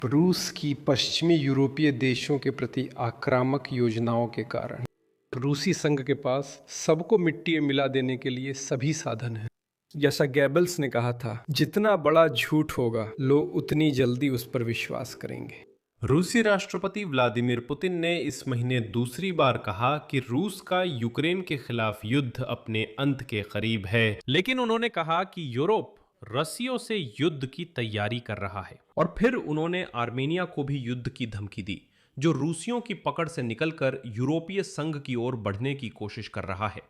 रूस की पश्चिमी यूरोपीय देशों के प्रति आक्रामक योजनाओं के कारण रूसी संघ के पास सबको मिट्टी में मिला देने के लिए सभी साधन हैं। जैसा गैबल्स ने कहा था, जितना बड़ा झूठ होगा लोग उतनी जल्दी उस पर विश्वास करेंगे। रूसी राष्ट्रपति व्लादिमीर पुतिन ने इस महीने दूसरी बार कहा कि रूस का यूक्रेन के खिलाफ युद्ध अपने अंत के करीब है, लेकिन उन्होंने कहा कि यूरोप रसियों से युद्ध की तैयारी कर रहा है। और फिर उन्होंने आर्मेनिया को भी युद्ध की धमकी दी, जो रूसियों की पकड़ से निकलकर यूरोपीय संघ की ओर बढ़ने की कोशिश कर रहा है।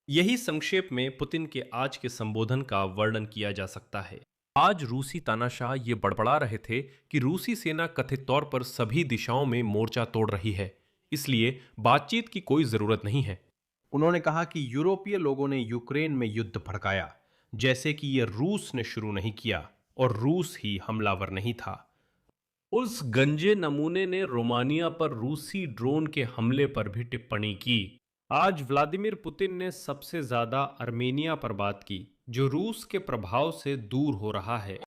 यही संक्षेप में पुतिन के आज के संबोधन का वर्णन किया जा सकता है। आज रूसी तानाशाह ये बड़बड़ा रहे थे कि रूसी सेना कथित तौर पर सभी दिशाओं में मोर्चा तोड़ रही है, इसलिए बातचीत की कोई जरूरत नहीं है। उन्होंने कहा कि यूरोपीय लोगों ने यूक्रेन में युद्ध भड़काया, जैसे कि यह रूस ने शुरू नहीं किया और रूस ही हमलावर नहीं था। उस गंजे नमूने ने रोमानिया पर रूसी ड्रोन के हमले पर भी टिप्पणी की। आज व्लादिमीर पुतिन ने सबसे ज्यादा आर्मेनिया पर बात की, जो रूस के प्रभाव से दूर हो रहा है।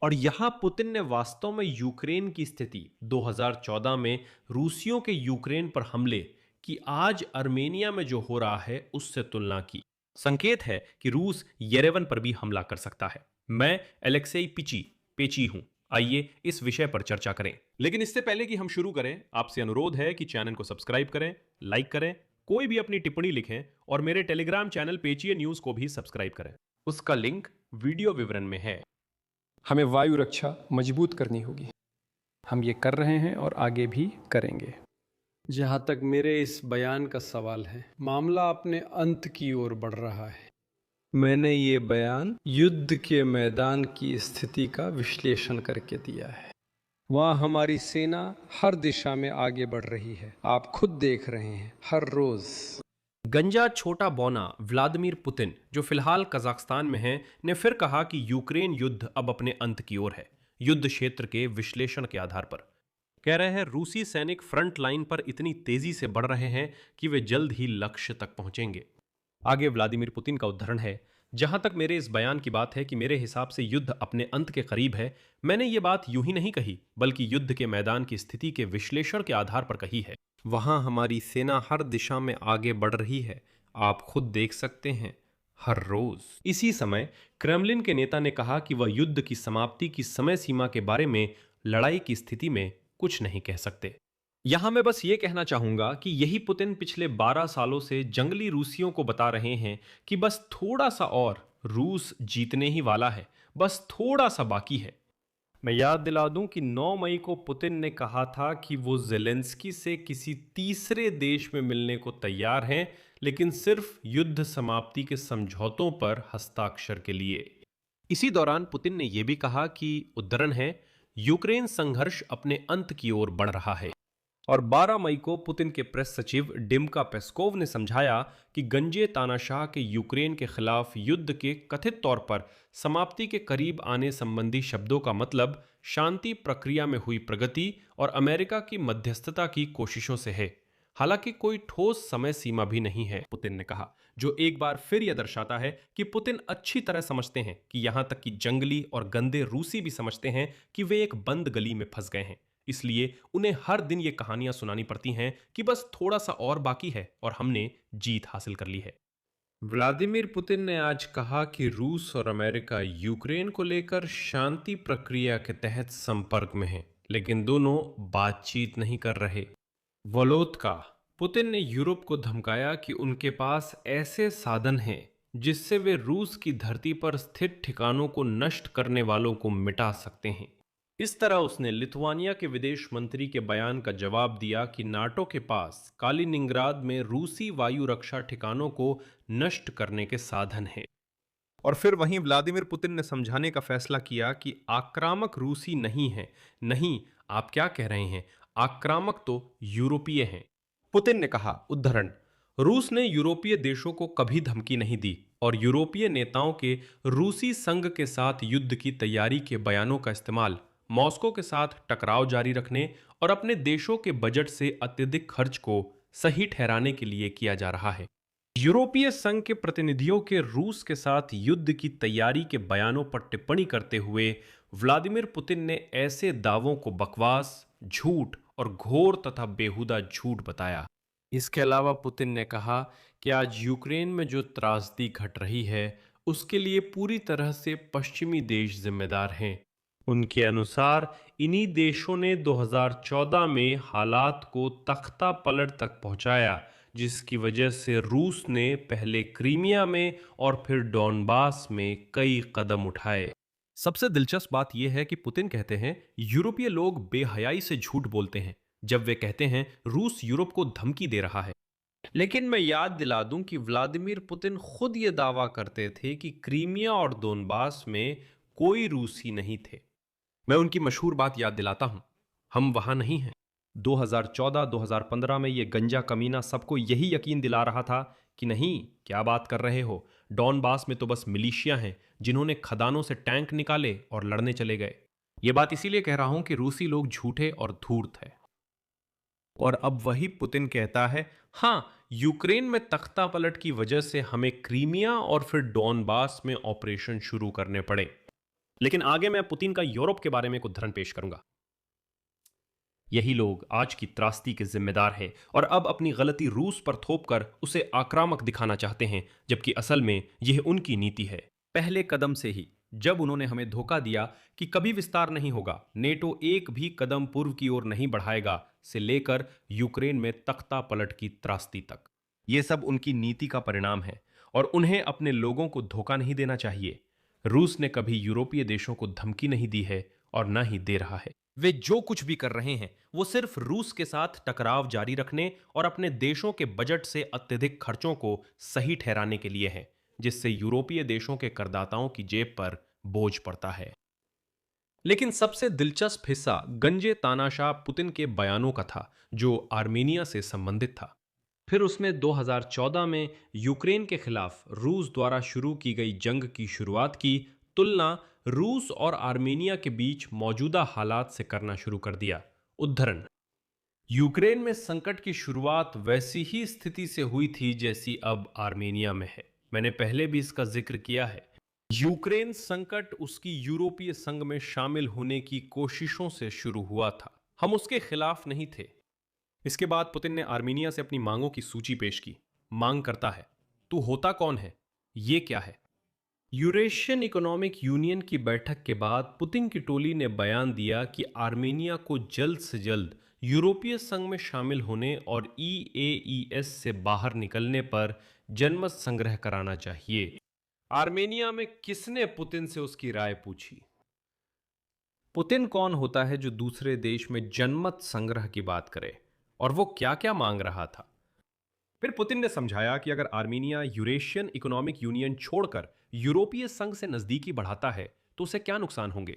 और यहां पुतिन ने वास्तव में यूक्रेन की स्थिति 2014 में रूसियों के यूक्रेन पर हमले की आज आर्मेनिया में जो हो रहा है उससे तुलना की। संकेत है कि रूस येरेवन पर भी हमला कर सकता है। मैं एलेक्सेई पेची हूं। आइए इस विषय पर चर्चा करें, लेकिन इससे पहले कि हम शुरू करें, आपसे अनुरोध है कि चैनल को सब्सक्राइब करें, लाइक करें, कोई भी अपनी टिप्पणी लिखें और मेरे टेलीग्राम चैनल पेचिए न्यूज को भी सब्सक्राइब करें। उसका लिंक वीडियो विवरण में है। हमें वायु रक्षा मजबूत करनी होगी। हम ये कर रहे हैं और आगे भी करेंगे। जहाँ तक मेरे इस बयान का सवाल है, मामला अपने अंत की ओर बढ़ रहा है। मैंने ये बयान युद्ध के मैदान की स्थिति का विश्लेषण करके दिया है। वहाँ हमारी सेना हर दिशा में आगे बढ़ रही है, आप खुद देख रहे हैं हर रोज। गंजा छोटा बौना व्लादिमीर पुतिन, जो फिलहाल कजाकिस्तान में हैं, ने फिर कहा कि यूक्रेन युद्ध अब अपने अंत की ओर है। युद्ध क्षेत्र के विश्लेषण के आधार पर कह रहे हैं रूसी सैनिक फ्रंट लाइन पर इतनी तेजी से बढ़ रहे हैं कि वे जल्द ही लक्ष्य तक पहुंचेंगे। आगे व्लादिमीर पुतिन का उद्धरण है, जहां तक मेरे इस बयान की बात है कि मेरे हिसाब से युद्ध अपने अंत के करीब है, मैंने ये बात यूं ही नहीं कही, बल्कि युद्ध के मैदान की स्थिति के विश्लेषण के आधार पर कही है। वहां हमारी सेना हर दिशा में आगे बढ़ रही है, आप खुद देख सकते हैं हर रोज। इसी समय क्रेमलिन के नेता ने कहा कि वह युद्ध की समाप्ति की समय सीमा के बारे में लड़ाई की स्थिति में कुछ नहीं कह सकते। यहां मैं बस ये कहना चाहूंगा कि यही पुतिन पिछले 12 सालों से जंगली रूसियों को बता रहे हैं कि बस थोड़ा सा और रूस जीतने ही वाला है, बस थोड़ा सा बाकी है। मैं याद दिला दूं कि 9 मई को पुतिन ने कहा था कि वो जेलेंस्की से किसी तीसरे देश में मिलने को तैयार हैं, लेकिन सिर्फ युद्ध समाप्ति के समझौतों पर हस्ताक्षर के लिए। इसी दौरान पुतिन ने यह भी कहा कि उद्धरण है, यूक्रेन संघर्ष अपने अंत की ओर बढ़ रहा है। और 12 मई को पुतिन के प्रेस सचिव डिम्का पेस्कोव ने समझाया कि गंजे तानाशाह के यूक्रेन के खिलाफ युद्ध के कथित तौर पर समाप्ति के करीब आने संबंधी शब्दों का मतलब शांति प्रक्रिया में हुई प्रगति और अमेरिका की मध्यस्थता की कोशिशों से है। हालांकि कोई ठोस समय सीमा भी नहीं है, पुतिन ने कहा, जो एक बार फिर यह दर्शाता है कि पुतिन अच्छी तरह समझते हैं कि यहां तक कि जंगली और गंदे रूसी भी समझते हैं कि वे एक बंद गली में फंस गए हैं। इसलिए उन्हें हर दिन ये कहानियां सुनानी पड़ती हैं कि बस थोड़ा सा और बाकी है और हमने जीत हासिल कर ली है। व्लादिमीर पुतिन ने आज कहा कि रूस और अमेरिका यूक्रेन को लेकर शांति प्रक्रिया के तहत संपर्क में हैं, लेकिन दोनों बातचीत नहीं कर रहे। वोलोत्का पुतिन ने यूरोप को धमकाया कि उनके पास ऐसे साधन हैं जिससे वे रूस की धरती पर स्थित ठिकानों को नष्ट करने वालों को मिटा सकते हैं। इस तरह उसने लिथुआनिया के विदेश मंत्री के बयान का जवाब दिया कि नाटो के पास कालिनिंग्राद में रूसी वायु रक्षा ठिकानों को नष्ट करने के साधन हैं। और फिर वहीं व्लादिमीर पुतिन ने समझाने का फैसला किया कि आक्रामक रूसी नहीं है। नहीं, आप क्या कह रहे हैं, आक्रामक तो यूरोपीय हैं। पुतिन ने कहा, उद्धरण, रूस ने यूरोपीय देशों को कभी धमकी नहीं दी और यूरोपीय नेताओं के रूसी संघ के साथ युद्ध की तैयारी के बयानों का इस्तेमाल मॉस्को के साथ टकराव जारी रखने और अपने देशों के बजट से अत्यधिक खर्च को सही ठहराने के लिए किया जा रहा है। यूरोपीय संघ के प्रतिनिधियों के रूस के साथ युद्ध की तैयारी के बयानों पर टिप्पणी करते हुए व्लादिमीर पुतिन ने ऐसे दावों को बकवास, झूठ और घोर तथा बेहुदा झूठ बताया। इसके अलावा पुतिन ने कहा कि आज यूक्रेन में जो त्रासदी घट रही है उसके लिए पूरी तरह से पश्चिमी देश जिम्मेदार हैं। उनके अनुसार इन्हीं देशों ने 2014 में हालात को तख्ता पलट तक पहुंचाया, जिसकी वजह से रूस ने पहले क्रीमिया में और फिर डॉनबास में कई कदम उठाए। सबसे दिलचस्प बात यह है कि पुतिन कहते हैं यूरोपीय लोग बेहयाई से झूठ बोलते हैं जब वे कहते हैं रूस यूरोप को धमकी दे रहा है। लेकिन मैं याद दिला दूं कि व्लादिमीर पुतिन खुद ये दावा करते थे कि क्रीमिया और दोनबास में कोई रूसी नहीं थे। मैं उनकी मशहूर बात याद दिलाता हूं, हम वहां नहीं हैं। 2014-2015 में ये गंजा कमीना सबको यही यकीन दिला रहा था कि नहीं, क्या बात कर रहे हो, डॉनबास में तो बस मिलिशिया हैं जिन्होंने खदानों से टैंक निकाले और लड़ने चले गए। ये बात इसीलिए कह रहा हूं कि रूसी लोग झूठे और धूर्त हैं। और अब वही पुतिन कहता है हां, यूक्रेन में तख्ता पलट की वजह से हमें क्रीमिया और फिर डॉनबास में ऑपरेशन शुरू करने पड़े। लेकिन आगे मैं पुतिन का यूरोप के बारे में एक उदाहरण पेश करूंगा। यही लोग आज की त्रासदी के जिम्मेदार हैं और अब अपनी गलती रूस पर थोपकर उसे आक्रामक दिखाना चाहते हैं, जबकि असल में यह उनकी नीति है। पहले कदम से ही जब उन्होंने हमें धोखा दिया कि कभी विस्तार नहीं होगा, नेटो एक भी कदम पूर्व की ओर नहीं बढ़ाएगा, से लेकर यूक्रेन में तख्ता पलट की त्रासदी तक, यह सब उनकी नीति का परिणाम है और उन्हें अपने लोगों को धोखा नहीं देना चाहिए। रूस ने कभी यूरोपीय देशों को धमकी नहीं दी है और न ही दे रहा है। वे जो कुछ भी कर रहे हैं वो सिर्फ रूस के साथ टकराव जारी रखने और अपने देशों के बजट से अत्यधिक खर्चों को सही ठहराने के लिए है, जिससे यूरोपीय देशों के करदाताओं की जेब पर बोझ पड़ता है। लेकिन सबसे दिलचस्प हिस्सा गंजे तानाशाह पुतिन के बयानों का था, जो आर्मेनिया से संबंधित था। फिर उसने 2014 में यूक्रेन के खिलाफ रूस द्वारा शुरू की गई जंग की शुरुआत की तुलना रूस और आर्मेनिया के बीच मौजूदा हालात से करना शुरू कर दिया। उद्धरण: यूक्रेन में संकट की शुरुआत वैसी ही स्थिति से हुई थी जैसी अब आर्मेनिया में है। मैंने पहले भी इसका जिक्र किया है। यूक्रेन संकट उसकी यूरोपीय संघ में शामिल होने की कोशिशों से शुरू हुआ था। हम उसके खिलाफ नहीं थे। इसके बाद पुतिन ने आर्मेनिया से अपनी मांगों की सूची पेश की। मांग करता है, तू होता कौन है? ये क्या है? यूरेशियन इकोनॉमिक यूनियन की बैठक के बाद पुतिन की टोली ने बयान दिया कि आर्मेनिया को जल्द से जल्द यूरोपीय संघ में शामिल होने और EAES से बाहर निकलने पर जनमत संग्रह कराना चाहिए। आर्मेनिया में किसने पुतिन से उसकी राय पूछी? पुतिन कौन होता है जो दूसरे देश में जनमत संग्रह की बात करे? और वो क्या क्या मांग रहा था? फिर पुतिन ने समझाया कि अगर आर्मेनिया यूरेशियन इकोनॉमिक यूनियन छोड़कर यूरोपीय संघ से नजदीकी बढ़ाता है तो उसे क्या नुकसान होंगे।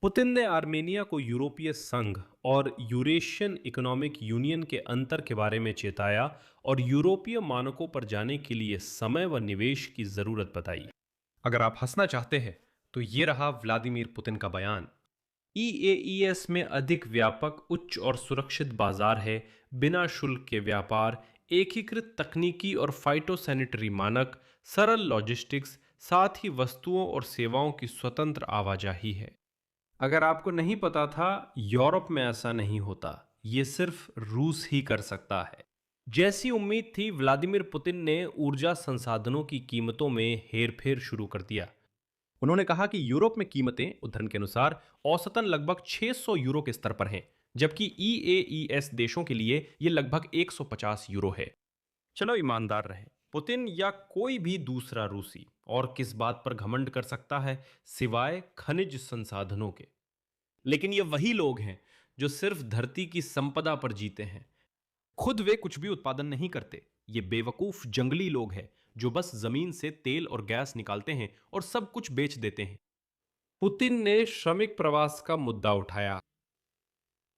पुतिन ने आर्मेनिया को यूरोपीय संघ और यूरेशियन इकोनॉमिक यूनियन के अंतर के बारे में चेताया और यूरोपीय मानकों पर जाने के लिए समय व निवेश की जरूरत बताई। अगर आप हंसना चाहते हैं तो ये रहा व्लादिमीर पुतिन का बयान। EAES में अधिक व्यापक, उच्च और सुरक्षित बाजार है, बिना शुल्क के व्यापार, एकीकृत तकनीकी और फाइटोसैनिटरी मानक, सरल लॉजिस्टिक्स, साथ ही वस्तुओं और सेवाओं की स्वतंत्र आवाजाही है। अगर आपको नहीं पता था, यूरोप में ऐसा नहीं होता, ये सिर्फ रूस ही कर सकता है। जैसी उम्मीद थी, व्लादिमीर पुतिन ने ऊर्जा संसाधनों की कीमतों में हेरफेर शुरू कर दिया। उन्होंने कहा कि यूरोप में कीमतें उद्धरण के अनुसार औसतन लगभग 600 यूरो के स्तर पर हैं, जबकि EAES देशों के लिए यह लगभग 150 यूरो है। चलो ईमानदार रहें, पुतिन या कोई भी दूसरा रूसी और किस बात पर घमंड कर सकता है सिवाय खनिज संसाधनों के। लेकिन ये वही लोग हैं जो सिर्फ धरती की संपदा पर जीते हैं। खुद वे कुछ भी उत्पादन नहीं करते। ये बेवकूफ जंगली लोग हैं जो बस जमीन से तेल और गैस निकालते हैं और सब कुछ बेच देते हैं। पुतिन ने श्रमिक प्रवास का मुद्दा उठाया।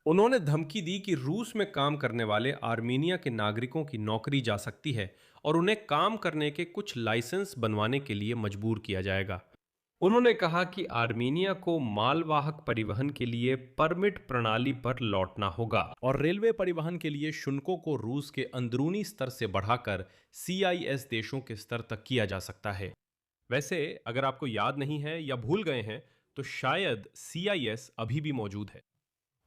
उन्होंने धमकी दी कि रूस में काम करने वाले आर्मेनिया के नागरिकों की नौकरी जा सकती है और उन्हें काम करने के कुछ लाइसेंस बनवाने के लिए मजबूर किया जाएगा। उन्होंने कहा कि आर्मेनिया को मालवाहक परिवहन के लिए परमिट प्रणाली पर लौटना होगा और रेलवे परिवहन के लिए शुल्कों को रूस के अंदरूनी स्तर से बढ़ाकर CIS देशों के स्तर तक किया जा सकता है। वैसे अगर आपको याद नहीं है या भूल गए हैं तो शायद CIS अभी भी मौजूद है।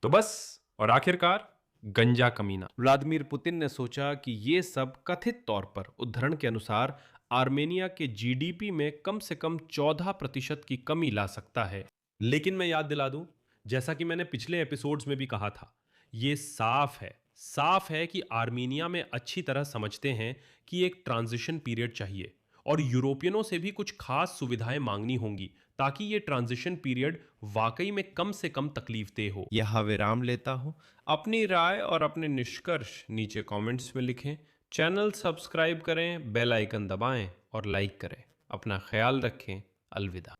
तो बस, और आखिरकार गंजा कमीना। व्लादिमीर पुतिन ने सोचा कि ये सब कथित तौर पर, उद्धरण के अनुसार, आर्मेनिया के GDP में कम से कम 14% की कमी ला सकता है। लेकिन मैं याद दिला दूं, जैसा कि मैंने पिछले एपिसोड्स में भी कहा था, ये साफ है कि आर्मीनिया में अच्छी तरह समझते हैं कि एक ट्रांजिशन पीरियड चाहिए और यूरोपियनों से भी कुछ खास सुविधाएं मांगनी होंगी ताकि ये ट्रांजिशन पीरियड वाकई में कम से कम तकलीफदेह हो। यहाँ विराम लेता हूं। अपनी राय और अपने निष्कर्ष नीचे कमेंट्स में लिखें। चैनल सब्सक्राइब करें, बेल आइकन दबाएं और लाइक करें। अपना ख्याल रखें। अलविदा।